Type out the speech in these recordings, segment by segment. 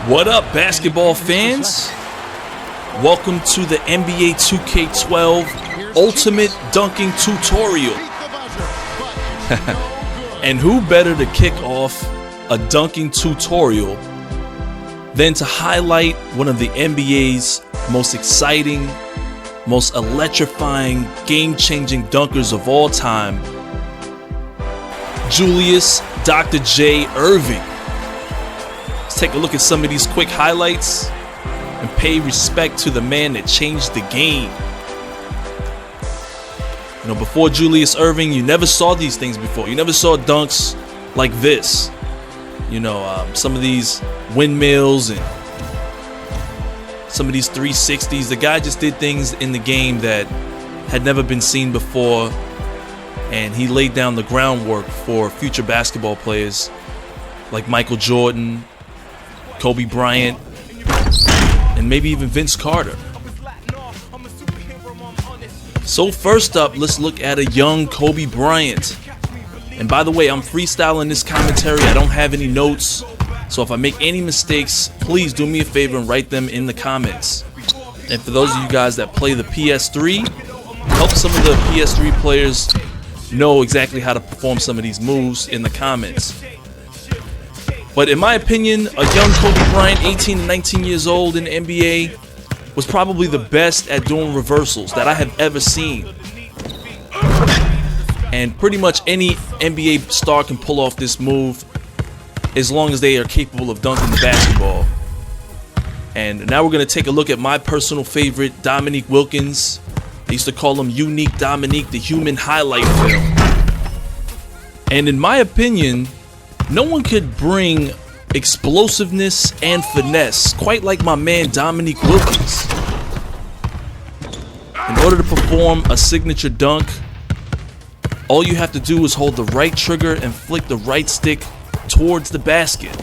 What up, basketball fans? Welcome to the NBA 2K12 Ultimate Dunking Tutorial. And who better to kick off a dunking tutorial than to highlight one of the NBA's most exciting, most electrifying, game-changing dunkers of all time, Julius Dr. J. Irving. Let's take a look at some of these quick highlights and pay respect to the man that changed the game. You know, before Julius Irving, you never saw these things before. You never saw dunks like this. You know, some of these windmills and some of these 360's. The guy just did things in the game that had never been seen before, and he laid down the groundwork for future basketball players like Michael Jordan, Kobe Bryant, and maybe even Vince Carter. So first up, let's look at a young Kobe Bryant. And by the way, I'm freestyling this commentary. I don't have any notes. So if I make any mistakes, please do me a favor and write them in the comments. And for those of you guys that play the PS3, help some of the PS3 players know exactly how to perform some of these moves in the comments. But in my opinion, a young Kobe Bryant, 18 to 19 years old in the NBA, was probably the best at doing reversals that I have ever seen. And pretty much any NBA star can pull off this move as long as they are capable of dunking the basketball. And now we're going to take a look at my personal favorite, Dominique Wilkins. They used to call him Unique Dominique, the human highlight film. And in my opinion, no one could bring explosiveness and finesse quite like my man Dominique Wilkins. In order to perform a signature dunk, all you have to do is hold the right trigger and flick the right stick towards the basket.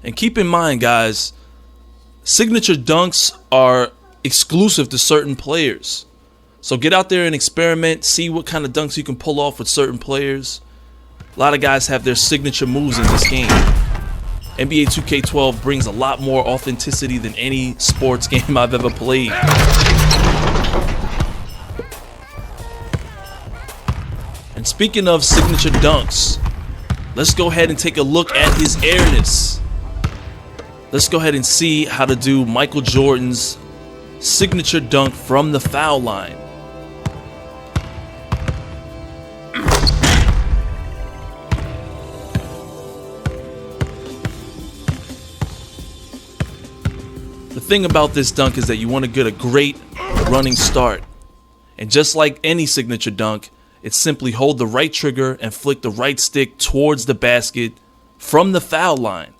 And keep in mind, guys, signature dunks are exclusive to certain players. So get out there and experiment, see what kind of dunks you can pull off with certain players. A lot of guys have their signature moves in this game. NBA 2K12 brings a lot more authenticity than any sports game I've ever played. And speaking of signature dunks, let's go ahead and take a look at his airness. Let's go ahead and see how to do Michael Jordan's signature dunk from the foul line. The thing about this dunk is that you want to get a great running start. And just like any signature dunk, it's simply hold the right trigger and flick the right stick towards the basket from the foul line.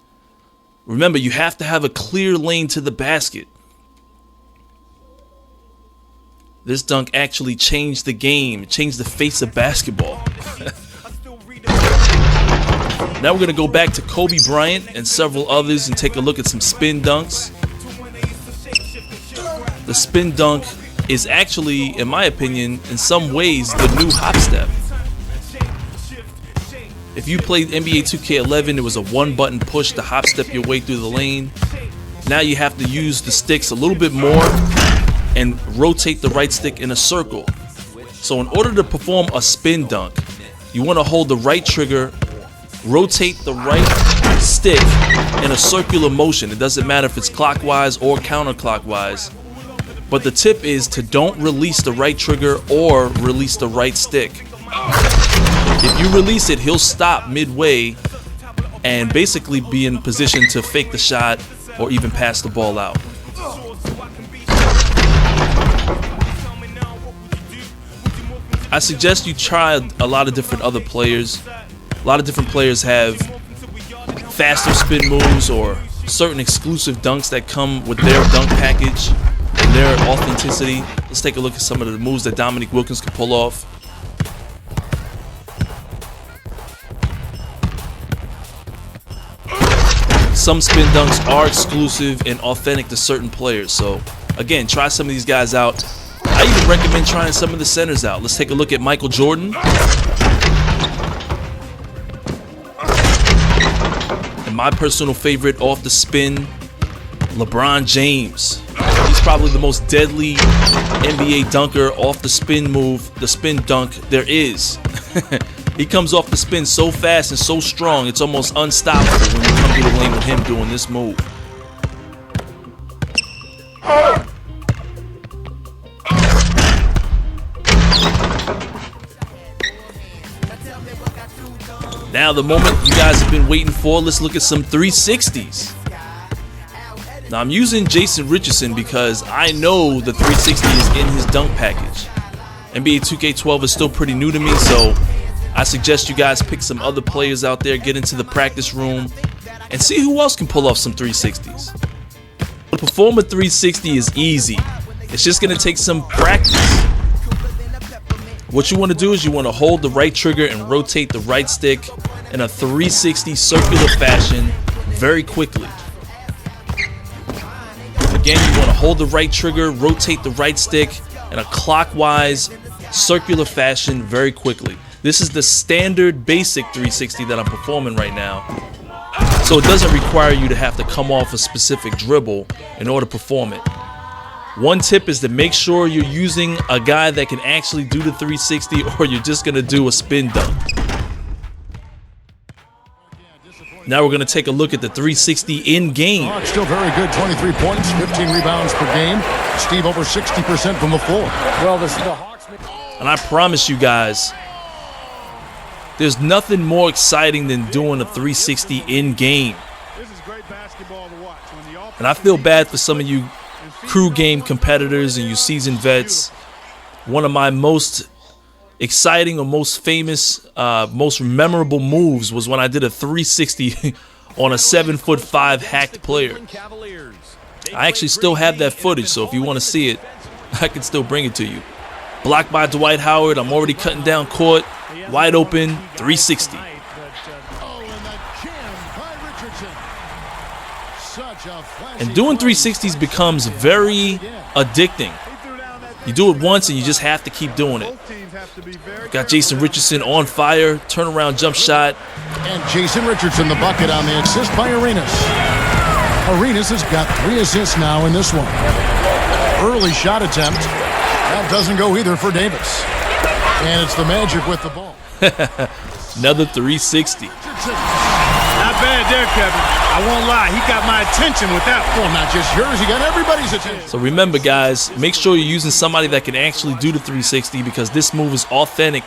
Remember, you have to have a clear lane to the basket. This dunk actually changed the game. It changed the face of basketball. Now we're going to go back to Kobe Bryant and several others and take a look at some spin dunks. The spin dunk is actually, in my opinion, in some ways, the new hop step. If you played NBA 2K11, it was a one-button push to hop step your way through the lane. Now you have to use the sticks a little bit more and rotate the right stick in a circle. So in order to perform a spin dunk, you want to hold the right trigger, rotate the right stick in a circular motion. It doesn't matter if it's clockwise or counterclockwise. But the tip is to don't release the right trigger or release the right stick. If you release it, he'll stop midway and basically be in position to fake the shot or even pass the ball out. I suggest you try a lot of different other players. A lot of different players have faster spin moves or certain exclusive dunks that come with their dunk package and their authenticity. Let's take a look at some of the moves that Dominique Wilkins can pull off. Some spin dunks are exclusive and authentic to certain players. So again, try some of these guys out. I even recommend trying some of the centers out. Let's take a look at Michael Jordan. my personal favorite off the spin, LeBron James. He's probably the most deadly NBA dunker off the spin move, the spin dunk there is. He comes off the spin so fast and so strong, it's almost unstoppable when you come to the lane with him doing this move. Now the moment you guys have been waiting for, let's look at some 360s. Now I'm using Jason Richardson because I know the 360 is in his dunk package. NBA 2K12 is still pretty new to me, so I suggest you guys pick some other players out there, get into the practice room, and see who else can pull off some 360s. To perform a 360 is easy. It's just going to take some practice. What you want to do is you want to hold the right trigger and rotate the right stick in a 360 circular fashion very quickly. Again, you want to hold the right trigger, rotate the right stick in a clockwise circular fashion very quickly. This is the standard basic 360 that I'm performing right now. So it doesn't require you to have to come off a specific dribble in order to perform it. One tip is to make sure you're using a guy that can actually do the 360, or you're just going to do a spin dunk. Now we're going to take a look at the 360 in game. Oh, it's still very good. 23 points, 15 rebounds per game. Steve over 60% from the floor. Well, this is the Hawks. And I promise you guys, there's nothing more exciting than doing a 360 in game. This is great basketball to watch. And I feel bad for some of you crew game competitors and you seasoned vets. One of my most exciting or most famous, most memorable moves was when I did a 360 on a 7'5" hacked player. I actually still have that footage, so if you want to see it, I can still bring it to you. Blocked by Dwight Howard. I'm already cutting down court. Wide open, 360. And doing 360s becomes very addicting. You do it once and you just have to keep doing it. Got Jason Richardson on fire, turnaround jump shot. And Jason Richardson, the bucket on the assist by Arenas. Arenas has got 3 assists now in this one. Early shot attempt. That doesn't go either for Davis. And it's the Magic with the ball. Another 360. Not bad there, Kevin. I won't lie, he got my attention with that. Well, not just yours, he got everybody's attention. So remember, guys, make sure you're using somebody that can actually do the 360, because this move is authentic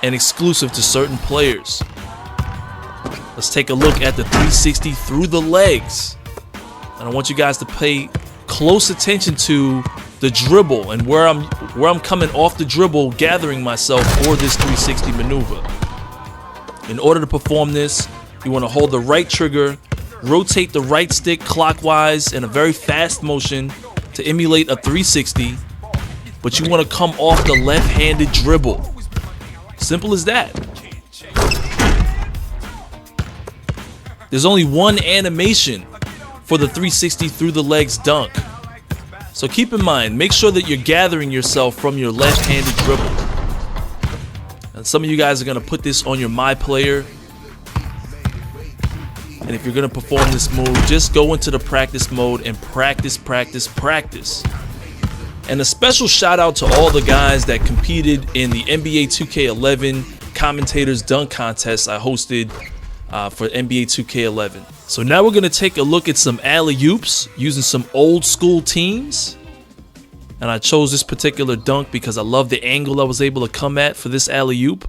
and exclusive to certain players. Let's take a look at the 360 through the legs. And I want you guys to pay close attention to the dribble and where I'm coming off the dribble, gathering myself for this 360 maneuver. In order to perform this, you want to hold the right trigger, rotate the right stick clockwise in a very fast motion to emulate a 360, but you want to come off the left-handed dribble. Simple as that. There's only one animation for the 360 through the legs dunk. So keep in mind, make sure that you're gathering yourself from your left-handed dribble. And some of you guys are going to put this on your My Player. And if you're going to perform this move, just go into the practice mode and practice, practice, practice. And a special shout out to all the guys that competed in the NBA 2K11 Commentators Dunk Contest I hosted for NBA 2K11. So now we're going to take a look at some alley-oops using some old school teams. And I chose this particular dunk because I love the angle I was able to come at for this alley-oop.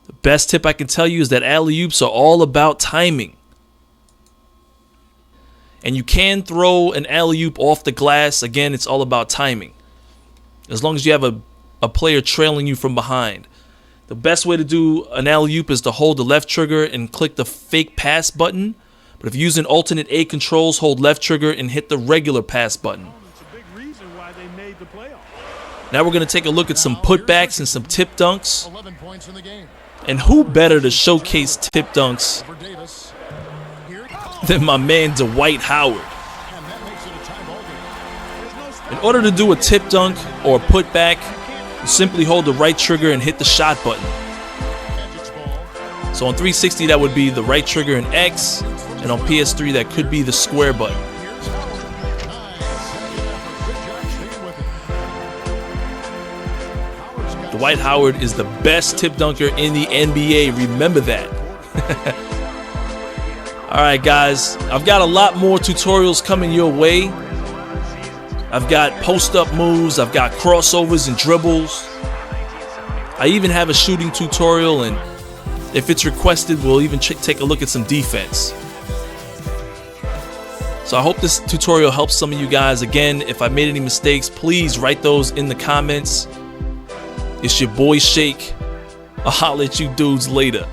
The best tip I can tell you is that alley-oops are all about timing. And you can throw an alley-oop off the glass. Again, it's all about timing. As long as you have a player trailing you from behind. The best way to do an alley-oop is to hold the left trigger and click the fake pass button. But if you're using alternate A controls, hold left trigger and hit the regular pass button. Now we're going to take a look at some putbacks and some tip dunks. And who better to showcase tip dunks than my man Dwight Howard? In order to do a tip dunk or a putback, you simply hold the right trigger and hit the shot button. So on 360 that would be the right trigger and X, and on PS3 that could be the square button. Dwight Howard is the best tip dunker in the NBA. Remember that. Alright guys, I've got a lot more tutorials coming your way. I've got post-up moves, I've got crossovers and dribbles. I even have a shooting tutorial, and if it's requested, we'll even take a look at some defense. So I hope this tutorial helps some of you guys. Again, if I made any mistakes, please write those in the comments. It's your boy Shake. I'll holler at you dudes later.